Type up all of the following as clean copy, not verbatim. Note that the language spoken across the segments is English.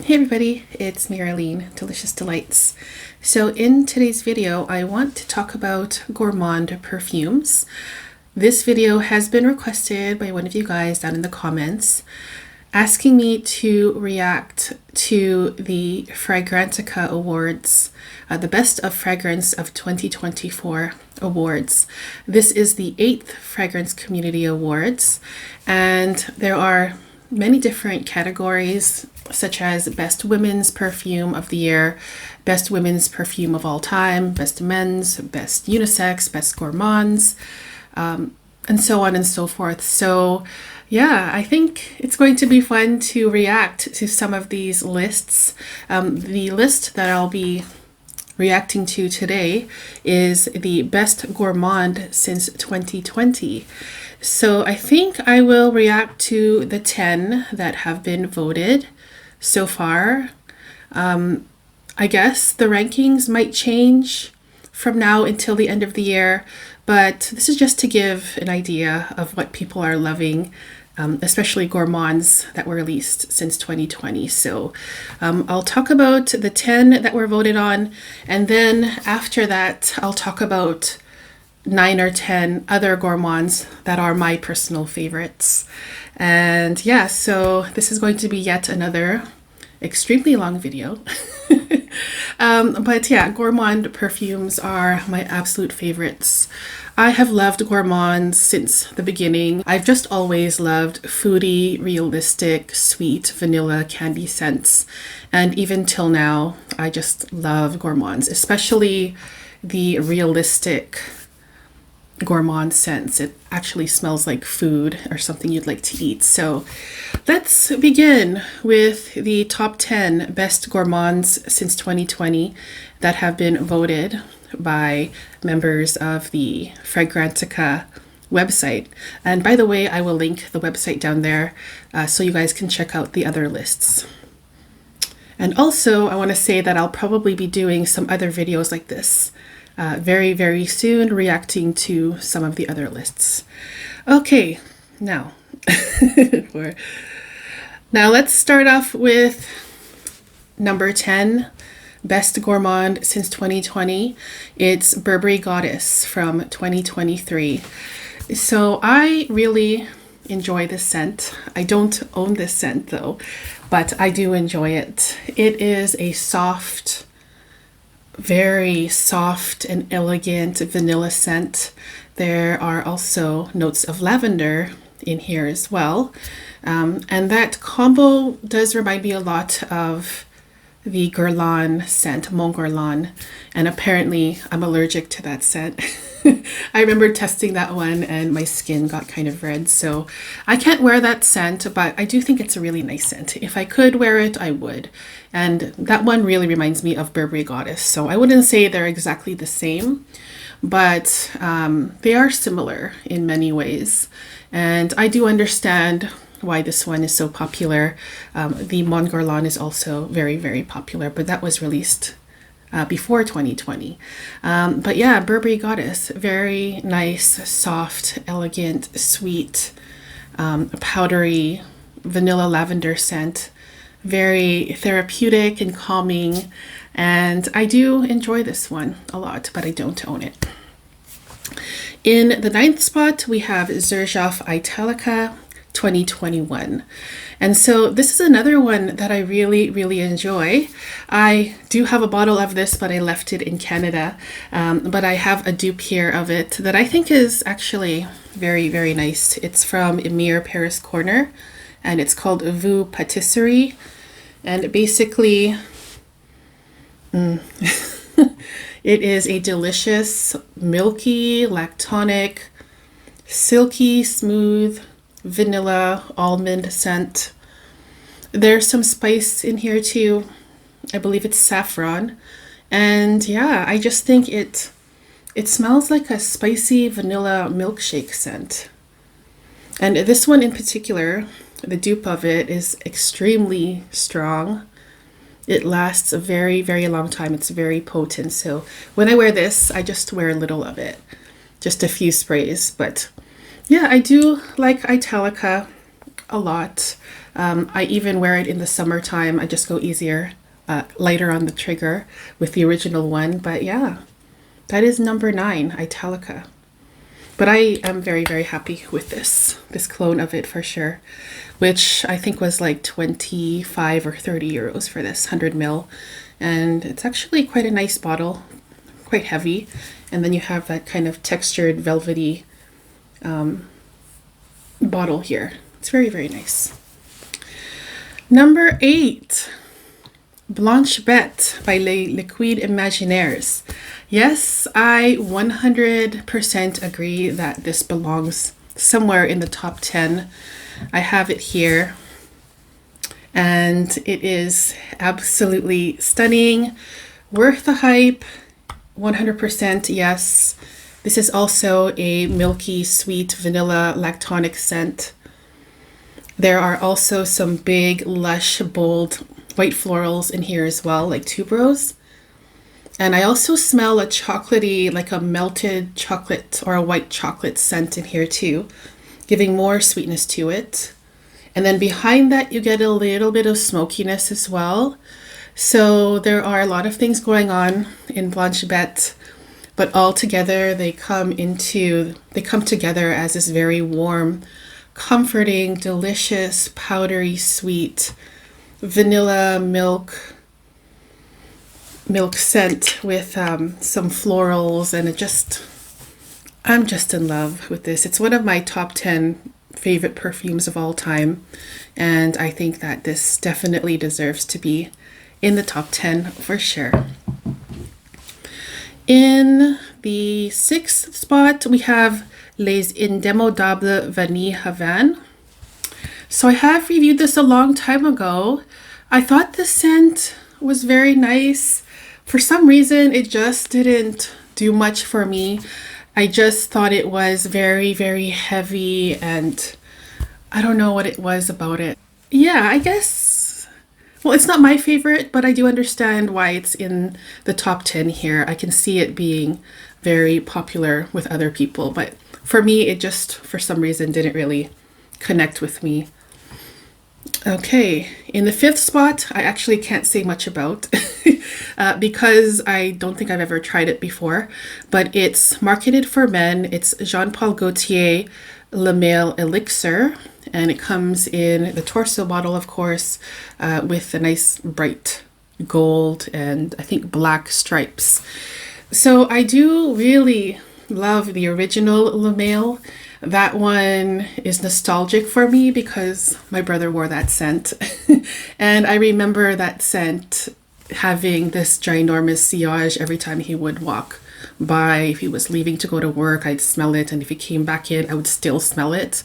Hey everybody, it's me Arlene, Delicious Delights. So in today's video, I want to talk about Gourmand perfumes. This video has been requested by one of you guys down in the comments, asking me to react to the Fragrantica Awards, the Best of Fragrance of 2024 Awards. This is the 8th Fragrance Community Awards, and there are many different categories, such as Best Women's Perfume of the Year, Best Women's Perfume of All Time, Best Men's, Best Unisex, Best Gourmands, and so on and so forth. So yeah, I think it's going to be fun to react to some of these lists. The list that I'll be reacting to today is the Best Gourmand since 2020. So I think I will react to the 10 that have been voted so far. I guess the rankings might change from now until the end of the year, but this is just to give an idea of what people are loving, especially Gourmands that were released since 2020. So I'll talk about the 10 that were voted on, and then after that I'll talk about 9 or 10 other Gourmands that are my personal favorites. And yeah, so this is going to be yet another extremely long video. But yeah, Gourmand perfumes are my absolute favorites. I have loved Gourmands since the beginning. I've just always loved foodie, realistic, sweet vanilla candy scents. And even till now, I just love Gourmands, especially the realistic Gourmand scents. It actually smells like food or something you'd like to eat. So let's begin with the top 10 best Gourmands since 2020 that have been voted by members of the Fragrantica website. And by the way, I will link the website down there so you guys can check out the other lists. And also, I want to say that I'll probably be doing some other videos like this very, very soon, reacting to some of the other lists. Okay, now, now let's start off with number 10, Best Gourmand since 2020. It's Burberry Goddess from 2023. So I really enjoy this scent. I don't own this scent though, but I do enjoy it. It is a soft, very soft and elegant vanilla scent. There are also notes of lavender in here as well. And that combo does remind me a lot of the Guerlain scent, Mon Guerlain. And apparently I'm allergic to that scent. I remember testing that one and my skin got kind of red. So I can't wear that scent, but I do think it's a really nice scent. If I could wear it, I would. And that one really reminds me of Burberry Goddess. So I wouldn't say they're exactly the same, but they are similar in many ways. And I do understand why this one is so popular. The Mon Guerlain is also very, very popular, but that was released before 2020. But yeah, Burberry Goddess, very nice, soft, elegant, sweet, powdery, vanilla lavender scent, very therapeutic and calming. And I do enjoy this one a lot, but I don't own it. In the 9th spot, we have Xerjoff Italica 2021. And so this is another one that I really, really enjoy. I do have a bottle of this, but I left it in Canada. But I have a dupe here of it that I think is actually very, very nice. It's from Emir Paris Corner, and it's called Vous Patisserie. And basically, it is a delicious, milky, lactonic, silky, smooth, vanilla almond scent. There's some spice in here too. I believe it's saffron. And yeah, I just think it smells like a spicy vanilla milkshake scent. And this one in particular, the dupe of it is extremely strong. It lasts a very, very long time. It's very potent. So when I wear this, I just wear a little of it, just a few sprays. But yeah, I do like Italica a lot. I even wear it in the summertime. I just go easier, lighter on the trigger with the original one. But yeah, that is number 9, Italica. But I am very, very happy with this clone of it for sure, which I think was like 25 or 30 euros for this 100 ml. And it's actually quite a nice bottle, quite heavy. And then you have that kind of textured velvety bottle here. It's very, very nice. Number 8, Blanche Bête by Les Liquides Imaginaires. Yes, I 100% agree that this belongs somewhere in the top 10. I have it here, and it is absolutely stunning, worth the hype, 100% yes. This is also a milky, sweet vanilla lactonic scent. There are also some big, lush, bold white florals in here as well, like tuberose. And I also smell a chocolatey, like a melted chocolate or a white chocolate scent in here too, giving more sweetness to it. And then behind that, you get a little bit of smokiness as well. So there are a lot of things going on in Blanche Bête, but all together they come together as this very warm, comforting, delicious, powdery, sweet vanilla milk scent with some florals, and I'm just in love with this. It's one of my top 10 favorite perfumes of all time, and I think that this definitely deserves to be in the top 10 for sure. In the 6th spot, we have Les Indemodables Vanille Havane. So I have reviewed this a long time ago. I thought the scent was very nice. For some reason, it just didn't do much for me. I just thought it was very, very heavy, and I don't know what it was about it. Yeah, I guess, well, it's not my favorite, but I do understand why it's in the top 10 here. I can see it being very popular with other people, but for me, it just, for some reason, didn't really connect with me. Okay, in the 5th spot, I actually can't say much about because I don't think I've ever tried it before, but it's marketed for men. It's Jean Paul Gaultier Le Male Elixir, and it comes in the torso bottle, of course, with a nice bright gold and I think black stripes. So I do really love the original Le Male. That one is nostalgic for me because my brother wore that scent. And I remember that scent having this ginormous sillage every time he would walk by. If he was leaving to go to work, I'd smell it. And if he came back in, I would still smell it.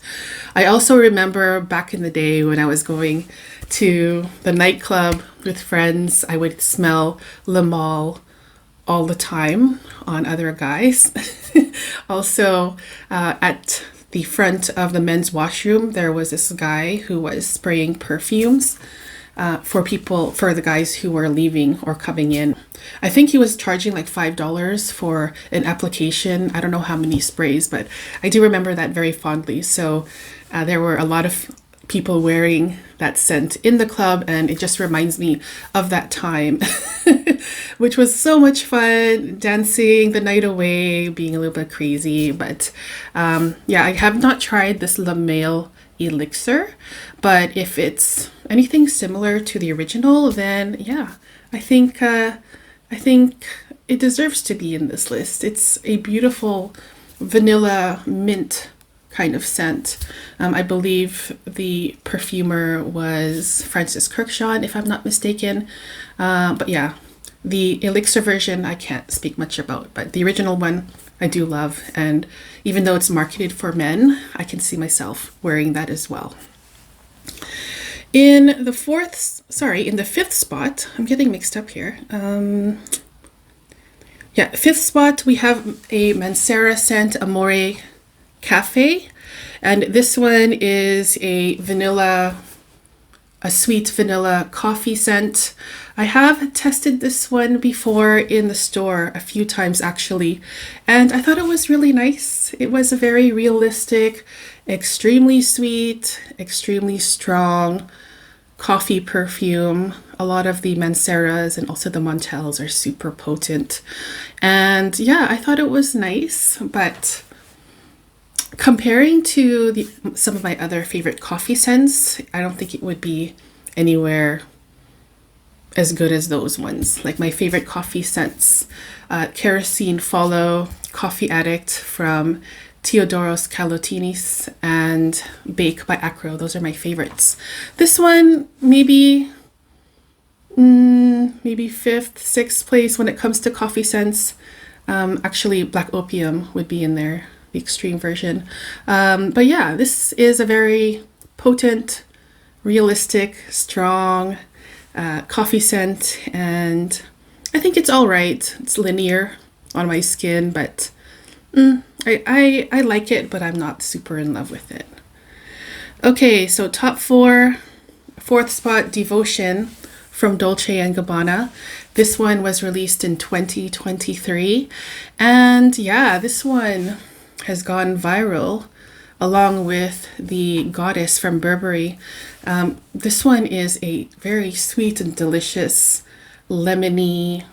I also remember back in the day when I was going to the nightclub with friends, I would smell Le Male all the time on other guys. Also, at the front of the men's washroom, there was this guy who was spraying perfumes for the guys who were leaving or coming in. I think he was charging like $5 for an application. I don't know how many sprays, but I do remember that very fondly. So there were a lot of people wearing that scent in the club, and it just reminds me of that time, which was so much fun, dancing the night away, being a little bit crazy. But yeah, I have not tried this Le Male Elixir, but if it's anything similar to the original, then yeah, I think it deserves to be in this list. It's a beautiful vanilla mint kind of scent. I believe the perfumer was Francis Kurkdjian, if I'm not mistaken. But yeah, the elixir version I can't speak much about, but the original one I do love. And even though it's marketed for men, I can see myself wearing that as well. In the 5th spot, I'm getting mixed up here. Yeah, 5th spot, we have a Mancera scent, Amore Cafe, and this one is a sweet vanilla coffee scent. I have tested this one before in the store a few times actually, and I thought it was really nice. It was a very realistic Extremely sweet, extremely strong coffee perfume. A lot of the Manceras and also the Montels are super potent. And yeah, I thought it was nice, but comparing to some of my other favorite coffee scents, I don't think it would be anywhere as good as those ones. Like my favorite coffee scents, Kerosene Follow, Coffee Addict from Theodoros Kalotinis, and Bake by Acro. Those are my favorites. This one, maybe fifth, sixth place when it comes to coffee scents. Actually, Black Opium would be in there, the extreme version. But yeah, this is a very potent, realistic, strong coffee scent, and I think it's all right. It's linear on my skin, but I like it, but I'm not super in love with it. Okay, so top four. Fourth spot, Devotion from Dolce & Gabbana. This one was released in 2023. And yeah, this one has gone viral along with the Goddess from Burberry. This one is a very sweet and delicious lemony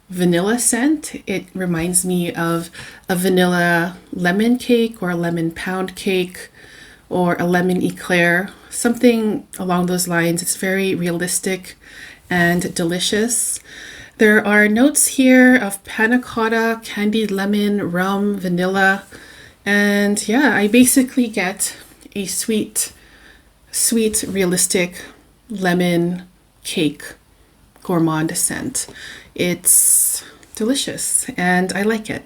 vanilla scent. It reminds me of a vanilla lemon cake or a lemon pound cake or a lemon eclair, something along those lines. It's very realistic and delicious. There are notes here of panna cotta, candied lemon, rum, vanilla, and yeah, I basically get a sweet, realistic lemon cake gourmand scent. It's delicious and I like it.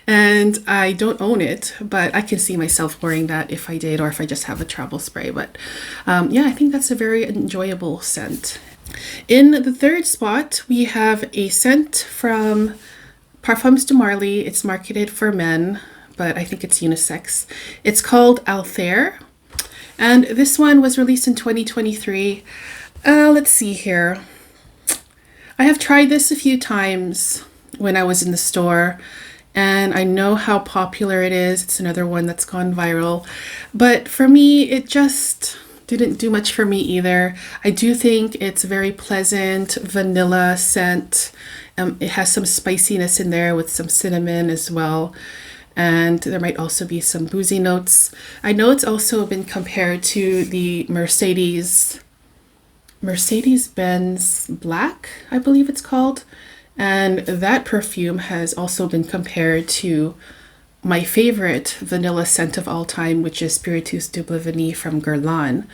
And I don't own it, but I can see myself wearing that if I did, or if I just have a travel spray. But yeah, I think that's a very enjoyable scent. In the third spot, we have a scent from Parfums de Marly. It's marketed for men, but I think it's unisex. It's called Altair, and this one was released in 2023. Let's see here. I have tried this a few times when I was in the store, and I know how popular it is. It's another one that's gone viral, but for me, it just didn't do much for me either. I do think it's a very pleasant vanilla scent. It has some spiciness in there with some cinnamon as well, and there might also be some boozy notes. I know it's also been compared to the Mercedes-Benz Black, I believe it's called. And that perfume has also been compared to my favorite vanilla scent of all time, which is Spiritus Double Vanille from Guerlain.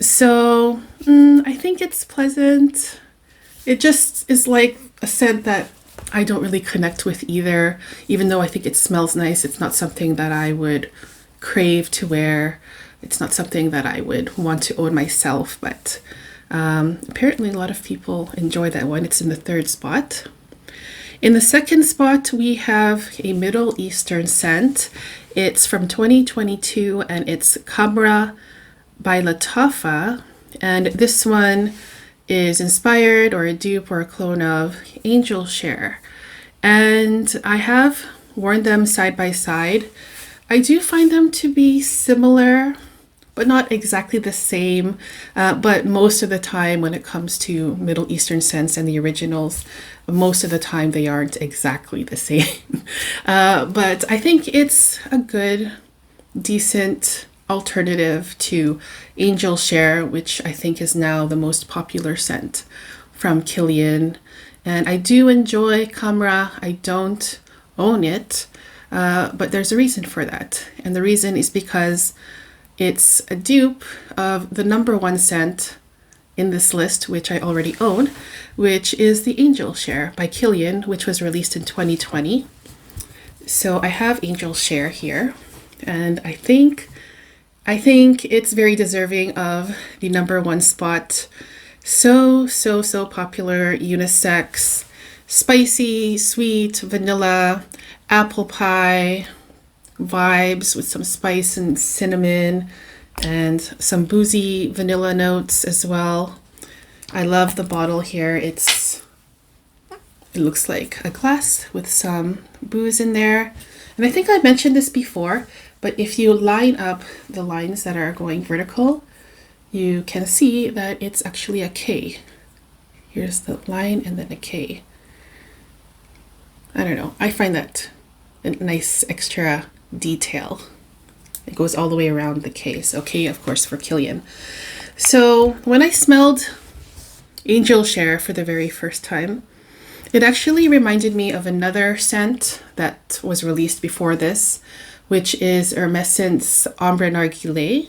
So I think it's pleasant. It just is like a scent that I don't really connect with either. Even though I think it smells nice, it's not something that I would crave to wear. It's not something that I would want to own myself, but apparently a lot of people enjoy that one. It's in the third spot. In the second spot, we have a Middle Eastern scent. It's from 2022 and it's Khamra by Latafa. And this one is inspired or a dupe or a clone of Angel Share. And I have worn them side by side. I do find them to be similar, but not exactly the same. But most of the time when it comes to Middle Eastern scents and the originals, most of the time they aren't exactly the same. But I think it's a good, decent alternative to Angel Share, which I think is now the most popular scent from Kilian. And I do enjoy Khamra. I don't own it, but there's a reason for that. And the reason is because it's a dupe of the number one scent in this list, which I already own, which is the Angel Share by Kilian, which was released in 2020. So I have Angel Share here, and I think it's very deserving of the number one spot. So popular, unisex, spicy, sweet, vanilla, apple pie vibes with some spice and cinnamon and some boozy vanilla notes as well. I love the bottle here. It looks like a glass with some booze in there. And I think I mentioned this before, But if you line up the lines that are going vertical, you can see that it's actually a K. Here's the line and then a K. I don't know. I find that a nice extra detail. It goes all the way around the K. So K, of course, for Kilian. So when I smelled Angel Share for the very first time, it actually reminded me of another scent that was released before this, which is Hermescent's Ombre Narguilé.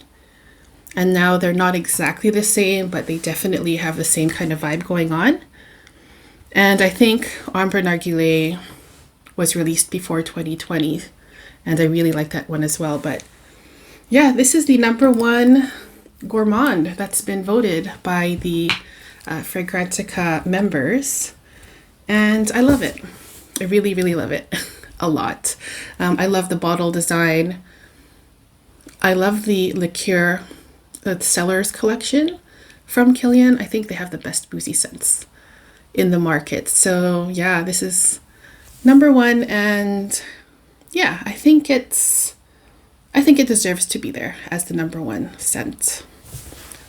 And now they're not exactly the same, but they definitely have the same kind of vibe going on. And I think Ombre Narguilé was released before 2020, and I really like that one as well. But yeah, this is the #1 Gourmand that's been voted by the Fragrantica members, and I love it. I really, really love it a lot. I love the bottle design. I love the liqueur, the Cellars collection from Kilian. I think they have the best boozy scents in the market. So yeah, this is #1, and yeah, I think it deserves to be there as the #1 scent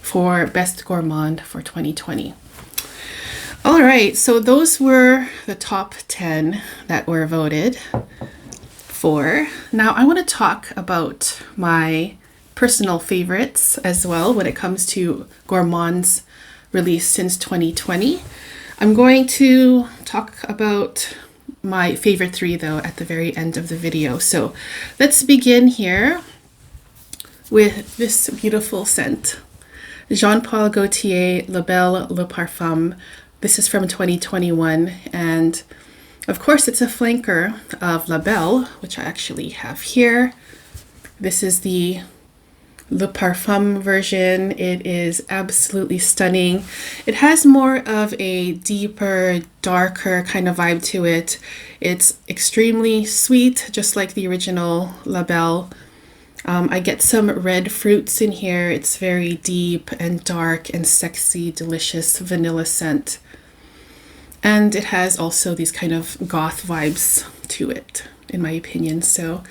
for Best Gourmand for 2020. All right, so those were the top 10 that were voted for. Now I want to talk about my personal favorites as well when it comes to Gourmands released since 2020. I'm going to talk about my favorite 3 though at the very end of the video. So let's begin here with this beautiful scent. Jean Paul Gaultier La Belle Le Parfum. This is from 2021, and of course it's a flanker of La Belle, which I actually have here. This is the Le Parfum version. It is absolutely stunning. It has more of a deeper, darker kind of vibe to it. It's extremely sweet, just like the original La Belle. I get some red fruits in here. It's very deep and dark and sexy, delicious vanilla scent. And it has also these kind of goth vibes to it, in my opinion. So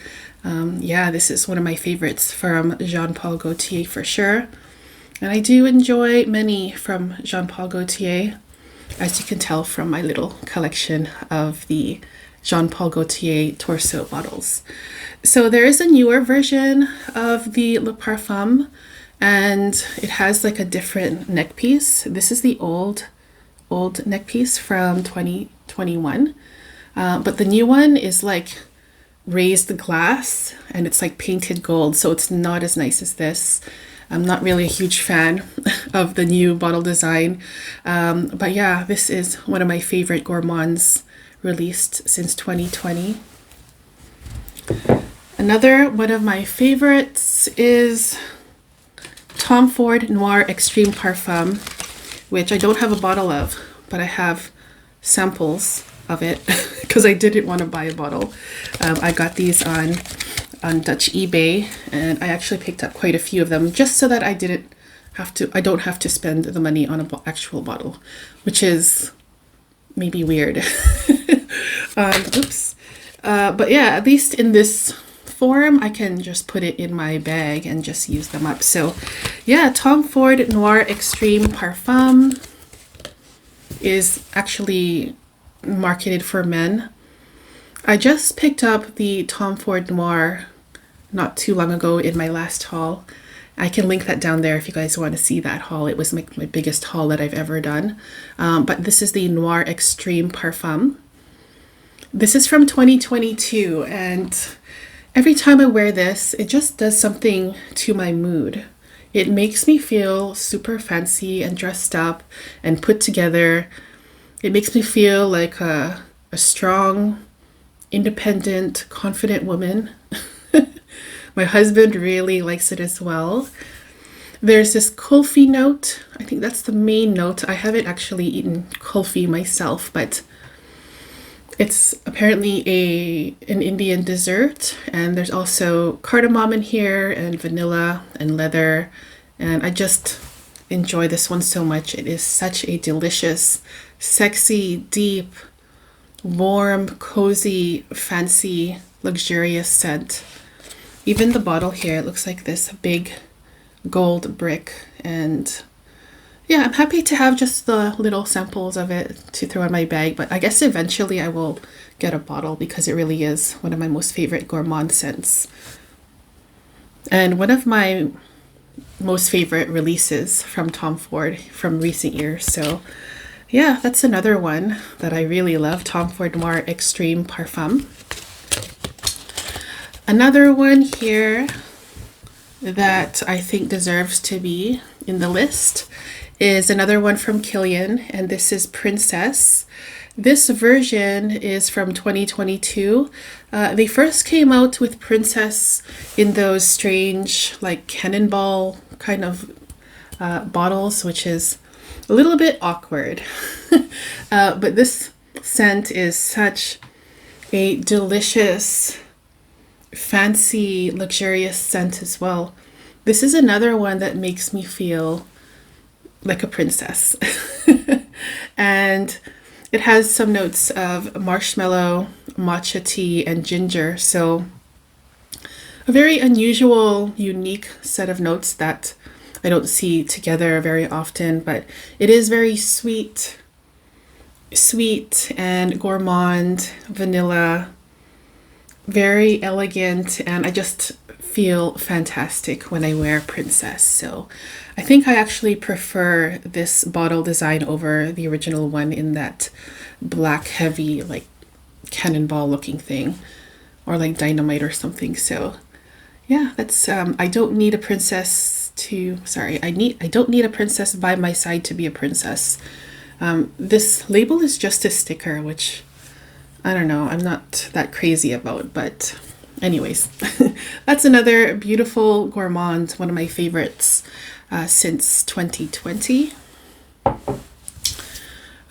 yeah, this is one of my favorites from Jean Paul Gaultier for sure. And I do enjoy many from Jean Paul Gaultier, as you can tell from my little collection of the Jean Paul Gaultier torso bottles. So there is a newer version of the Le Parfum, and it has like a different neck piece. This is the old neck piece from 2021, but the new one is like raised glass and it's like painted gold, so it's not as nice as this. I'm not really a huge fan of the new bottle design, but yeah, this is one of my favorite Gourmands released since 2020. Another one of my favorites is Tom Ford Noir Extreme Parfum, which I don't have a bottle of, but I have samples of it because I didn't want to buy a bottle. I got these on Dutch eBay, and I actually picked up quite a few of them just so that I don't have to spend the money on an actual bottle, which is maybe weird. Oops. But yeah, at least in this form, I can just put it in my bag and just use them up. So yeah, Tom Ford Noir Extreme Parfum is actually marketed for men. I just picked up the Tom Ford Noir not too long ago in my last haul. I can link that down there if you guys want to see that haul. It was my biggest haul that I've ever done. But this is the Noir Extreme Parfum. This is from 2022, and every time I wear this, it just does something to my mood. It makes me feel super fancy and dressed up and put together. It makes me feel like a strong, independent, confident woman. My husband really likes it as well. There's this kulfi note. I think that's the main note. I haven't actually eaten kulfi myself, but it's apparently an Indian dessert, and there's also cardamom in here and vanilla and leather, and I just enjoy this one so much. It is such a delicious, sexy, deep, warm, cozy, fancy, luxurious scent. Even the bottle here, it looks like this big gold brick. And yeah, I'm happy to have just the little samples of it to throw in my bag, but I guess eventually I will get a bottle because it really is one of my most favorite gourmand scents. And one of my most favorite releases from Tom Ford from recent years. So yeah, that's another one that I really love, Tom Ford Noir Extreme Parfum. Another one here that I think deserves to be in the list is another one from Kilian, and this is Princess. This version is from 2022. They first came out with Princess in those strange, like cannonball kind of bottles, which is a little bit awkward. But this scent is such a delicious, fancy, luxurious scent as well. This is another one that makes me feel like a princess. And it has some notes of marshmallow, matcha tea, and ginger. So a very unusual, unique set of notes that I don't see together very often, but it is very sweet and gourmand, vanilla, very elegant, and I just feel fantastic when I wear Princess. So I think I actually prefer this bottle design over the original one in that black heavy like cannonball looking thing, or like dynamite or something. So yeah, that's I don't need a princess to I don't need a princess by my side to be a princess. This label is just a sticker, which I don't know, I'm not that crazy about, but anyways, that's another beautiful gourmand, one of my favorites since 2020.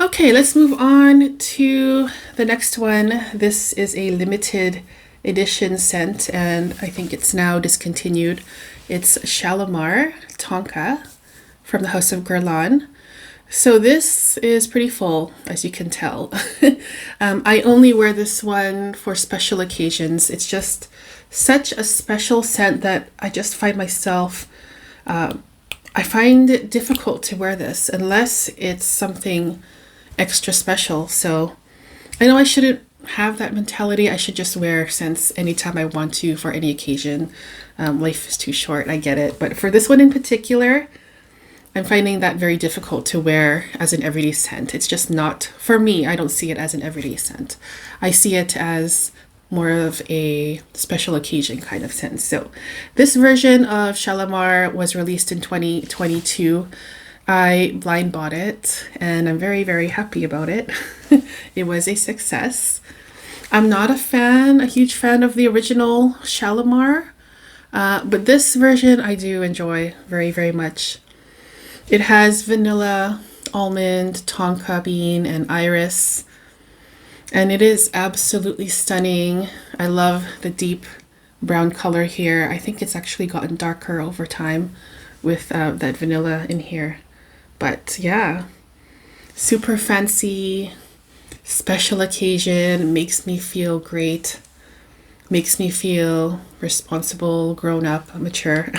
Okay, let's move on to the next one. This is a limited edition scent, and I think it's now discontinued. It's Shalimar Tonka from the House of Guerlain. So this is pretty full, as you can tell. I only wear this one for special occasions. It's just such a special scent that I just find myself, I find it difficult to wear this unless it's something extra special. So I know I shouldn't have that mentality. I should just wear scents anytime I want to for any occasion. Life is too short, I get it. But for this one in particular, I'm finding that very difficult to wear as an everyday scent. It's just not, for me, I don't see it as an everyday scent. I see it as more of a special occasion kind of scent. So this version of Shalimar was released in 2022. I blind bought it and I'm very, very happy about it. It was a success. I'm not a huge fan of the original Shalimar, but this version I do enjoy very, very much. It has vanilla, almond, tonka bean, and iris, and it is absolutely stunning. I love the deep brown color here. I think it's actually gotten darker over time with that vanilla in here. But yeah, super fancy, special occasion, makes me feel great, makes me feel responsible, grown up, mature.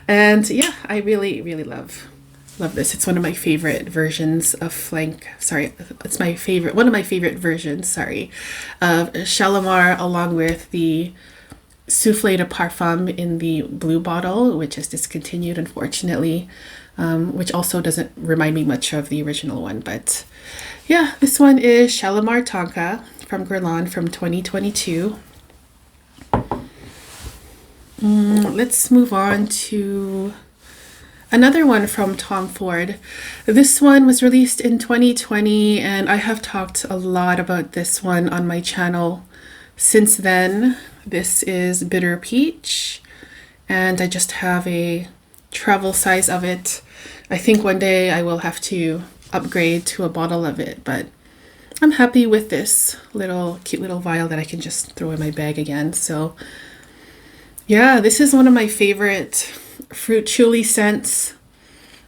And yeah, I really, really love this. It's one of my favorite versions of one of my favorite versions, of Shalimar, along with the Soufflé de Parfum in the blue bottle, which is discontinued, unfortunately, which also doesn't remind me much of the original one. But yeah, this one is Shalimar Tonka from Guerlain from 2022. Let's move on to another one from Tom Ford. This one was released in 2020, and I have talked a lot about this one on my channel since then. This is Bitter Peach, and I just have a travel size of it. I think one day I will have to upgrade to a bottle of it, but I'm happy with this cute little vial that I can just throw in my bag again. So yeah, this is one of my favorite fruit chili scents.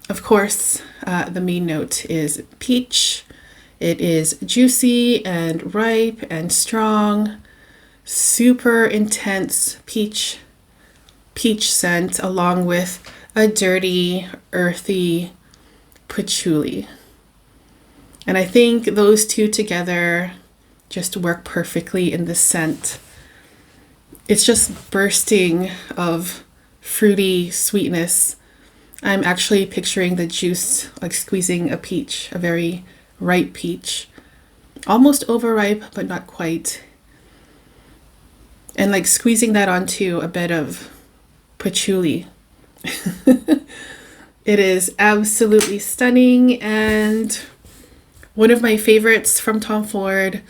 Of course, the main note is peach. It is juicy and ripe and strong, super intense peach scent, along with a dirty, earthy patchouli. And I think those two together just work perfectly in this scent. It's just bursting of fruity sweetness. I'm actually picturing the juice, like squeezing a peach, a very ripe peach. Almost overripe, but not quite. And like squeezing that onto a bed of patchouli. It is absolutely stunning, and one of my favorites from Tom Ford,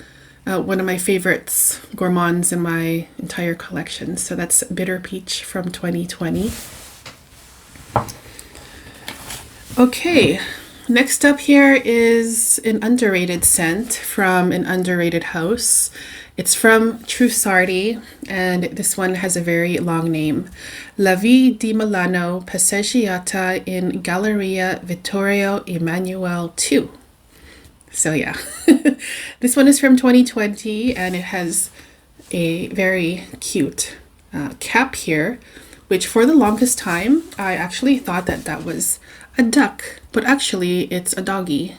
one of my favorites gourmands in my entire collection. So that's Bitter Peach from 2020. Okay, next up here is an underrated scent from an underrated house. It's from Trussardi, and this one has a very long name. La Vie di Milano Passeggiata in Galleria Vittorio Emanuele II. So yeah, this one is from 2020, and it has a very cute cap here, which for the longest time, I actually thought that that was a duck, but actually it's a doggy.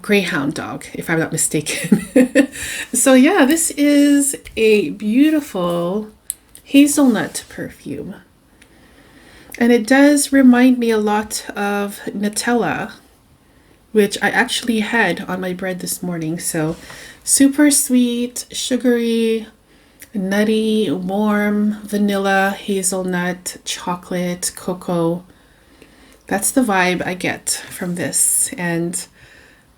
Greyhound dog, if I'm not mistaken. So yeah, this is a beautiful hazelnut perfume. And it does remind me a lot of Nutella, which I actually had on my bread this morning. So super sweet, sugary, nutty, warm, vanilla, hazelnut, chocolate, cocoa. That's the vibe I get from this. And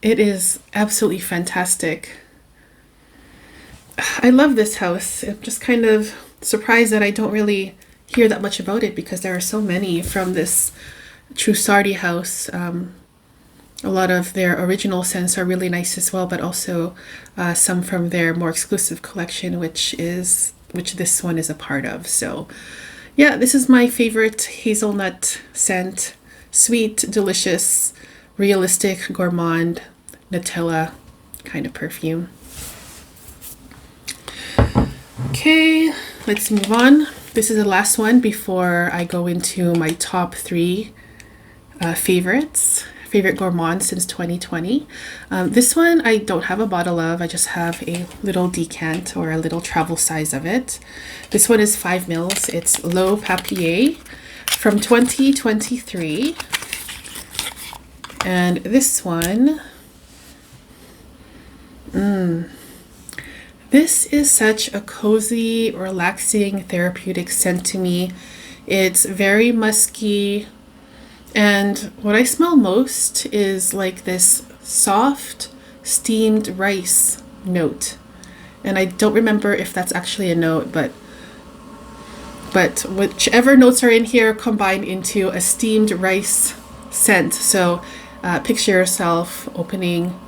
it is absolutely fantastic. I love this house. I'm just kind of surprised that I don't really hear that much about it, because there are so many from this Trussardi house. A lot of their original scents are really nice as well, but also some from their more exclusive collection, which this one is a part of. So yeah, this is my favorite hazelnut scent. Sweet, delicious, realistic, gourmand, Nutella kind of perfume. Okay, let's move on. This is the last one before I go into my top 3 favorite gourmands since 2020. This one I don't have a bottle of. I just have a little decant or a little travel size of it. This one is 5 mils. It's L'Eau Papier from 2023. And this one, this is such a cozy, relaxing, therapeutic scent to me. It's very musky, and what I smell most is like this soft steamed rice note. And I don't remember if that's actually a note, but whichever notes are in here combine into a steamed rice scent. So picture yourself opening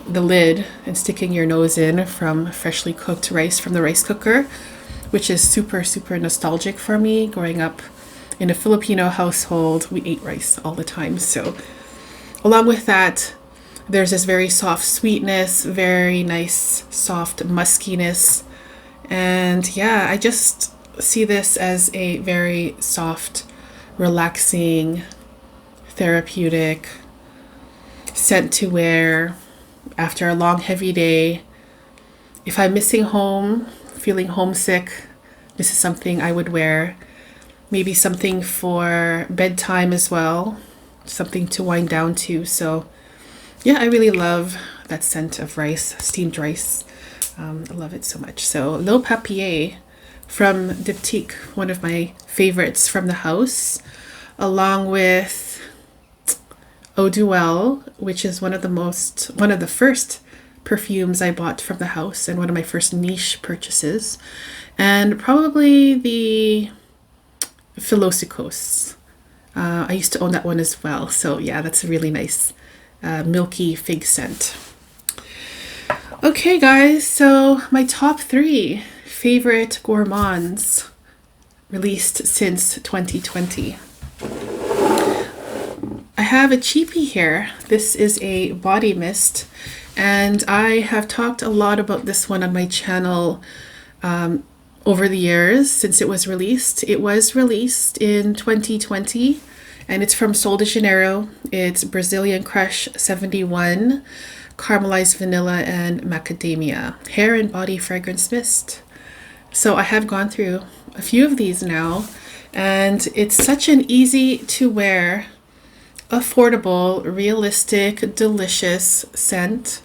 the lid and sticking your nose in from freshly cooked rice from the rice cooker, which is super, super nostalgic for me. Growing up in a Filipino household, we ate rice all the time. So along with that, there's this very soft sweetness, very nice soft muskiness. And yeah, I just see this as a very soft, relaxing, therapeutic scent to wear after a long, heavy day. If I'm missing home, feeling homesick, this is something I would wear. Maybe something for bedtime as well, something to wind down to. So yeah, I really love that scent of rice, steamed rice. I love it so much. So L'Eau Papier from Diptyque, one of my favorites from the house, along with Eau Duelle, which is one of the first perfumes I bought from the house and one of my first niche purchases, and probably the Philosopos. I used to own that one as well. So yeah, that's a really nice milky fig scent. Okay guys, so my top 3 favorite gourmands released since 2020. I have a cheapie here. This is a body mist. And I have talked a lot about this one on my channel over the years since it was released. It was released in 2020 and it's from Sol de Janeiro. It's Brazilian Crush 71, caramelized vanilla and macadamia, hair and body fragrance mist. So I have gone through a few of these now, and it's such an easy to wear, affordable, realistic, delicious scent.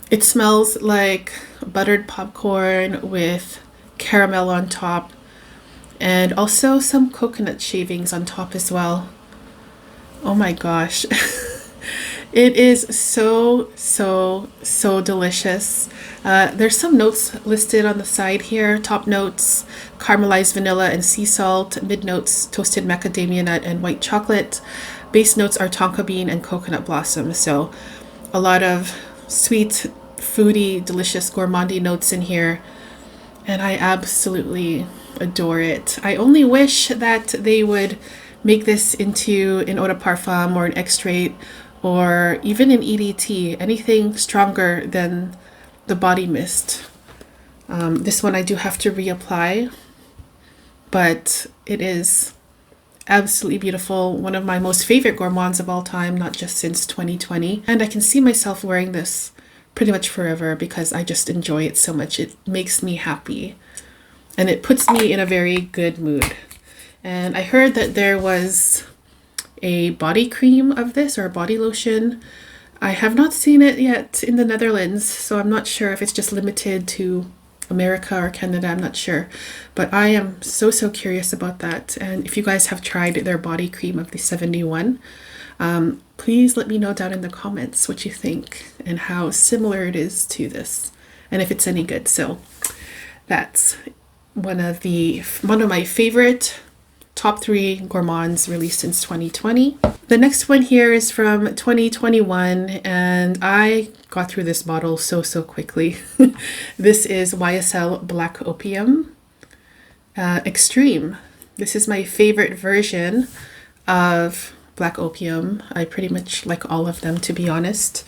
It smells like buttered popcorn with caramel on top, and also some coconut shavings on top as well. Oh my gosh. It is so delicious. There's some notes listed on the side here. Top notes, caramelized vanilla and sea salt. Mid notes, toasted macadamia nut and white chocolate. Base notes are tonka bean and coconut blossom. So a lot of sweet, foodie, delicious gourmandy notes in here. And I absolutely adore it. I only wish that they would make this into an eau de parfum or an extrait or even an EDT, anything stronger than the body mist. This one I do have to reapply, but it is absolutely beautiful. One of my most favorite gourmands of all time, not just since 2020. And I can see myself wearing this pretty much forever because I just enjoy it so much. It makes me happy and it puts me in a very good mood. And I heard that there was a body cream of this or a body lotion. I have not seen it yet in the Netherlands, so I'm not sure if it's just limited to America or Canada. I'm not sure, but I am so curious about that. And if you guys have tried their body cream of the 71, please let me know down in the comments what you think and how similar it is to this and if it's any good. So that's one of my favorite top 3 gourmands released since 2020. The next one here is from 2021 and I got through this bottle so quickly. This is YSL Black Opium Extreme. This is my favorite version of Black Opium. I pretty much like all of them, to be honest.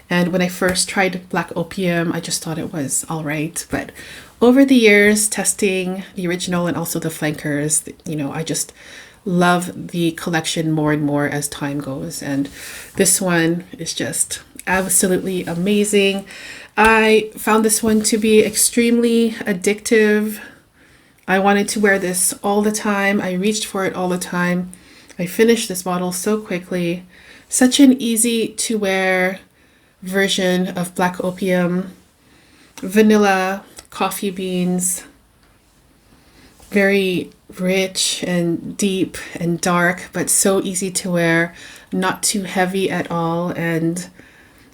And when I first tried Black Opium, I just thought it was all right. But over the years, testing the original and also the flankers, you know, I just love the collection more and more as time goes. And this one is just absolutely amazing. I found this one to be extremely addictive. I wanted to wear this all the time. I reached for it all the time. I finished this bottle so quickly. Such an easy to wear version of Black Opium. Vanilla, coffee beans, very rich and deep and dark, but so easy to wear, not too heavy at all, and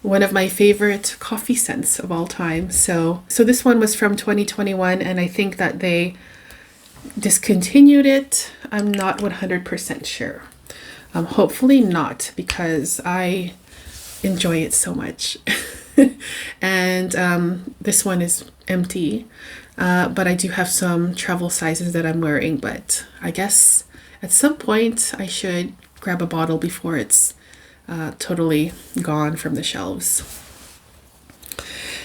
one of my favorite coffee scents of all time. So this one was from 2021, and I think that they discontinued it. I'm not 100% sure. Hopefully not, because I enjoy it so much. And this one is empty, but I do have some travel sizes that I'm wearing, but I guess at some point I should grab a bottle before it's totally gone from the shelves.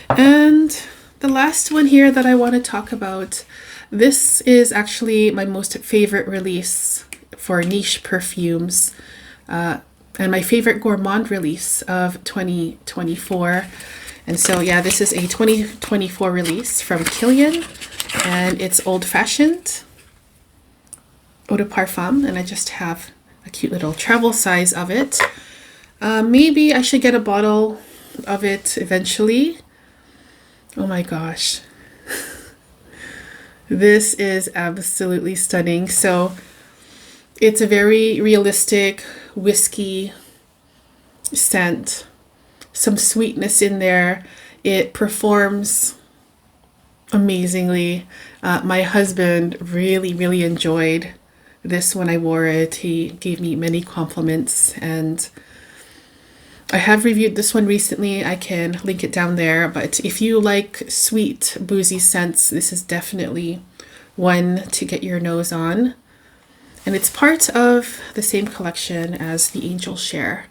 And the last one here that I want to talk about, this is actually my most favorite release for niche perfumes, and my favorite gourmand release of 2024. And so yeah, this is a 2024 release from Kilian, and it's Old Fashioned Eau de Parfum, and I just have a cute little travel size of it. Maybe I should get a bottle of it eventually. Oh my gosh. This is absolutely stunning. So it's a very realistic whiskey scent, some sweetness in there. It performs amazingly. My husband really enjoyed this when I wore it. He gave me many compliments, and I have reviewed this one recently. I can link it down there, but if you like sweet, boozy scents, this is definitely one to get your nose on. And it's part of the same collection as the Angel Share.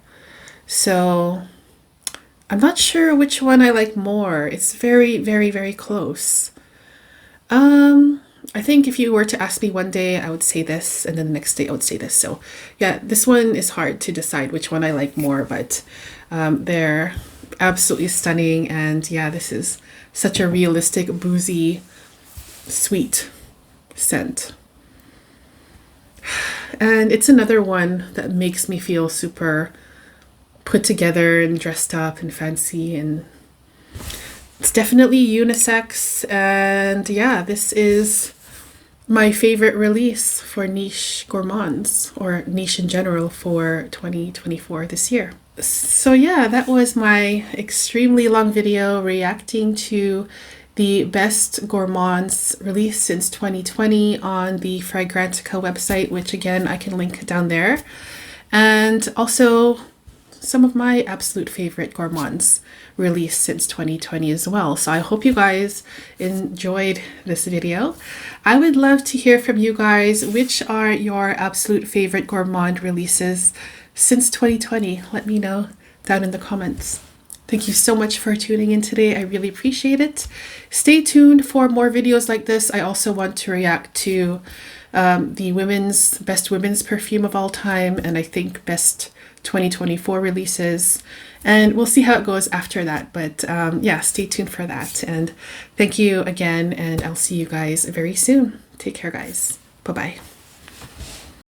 So I'm not sure which one I like more. It's very, very, very close. I think if you were to ask me one day, I would say this, and then the next day I would say this. So yeah, this one is hard to decide which one I like more, but they're absolutely stunning. And yeah, this is such a realistic, boozy, sweet scent. And it's another one that makes me feel super put together and dressed up and fancy, and it's definitely unisex. And yeah, this is my favorite release for niche gourmands, or niche in general, for 2024 this year. So yeah, that was my extremely long video reacting to the best gourmands released since 2020 on the Fragrantica website, which again I can link down there, and also some of my absolute favorite gourmands released since 2020 as well. So I hope you guys enjoyed this video. I would love to hear from you guys. Which are your absolute favorite gourmand releases since 2020? Let me know down in the comments. Thank you so much for tuning in today. I really appreciate it. Stay tuned for more videos like this. I also want to react to the best women's perfume of all time, and I think best 2024 releases, and we'll see how it goes after that. But yeah, stay tuned for that, and thank you again, and I'll see you guys very soon. Take care, guys. Bye bye.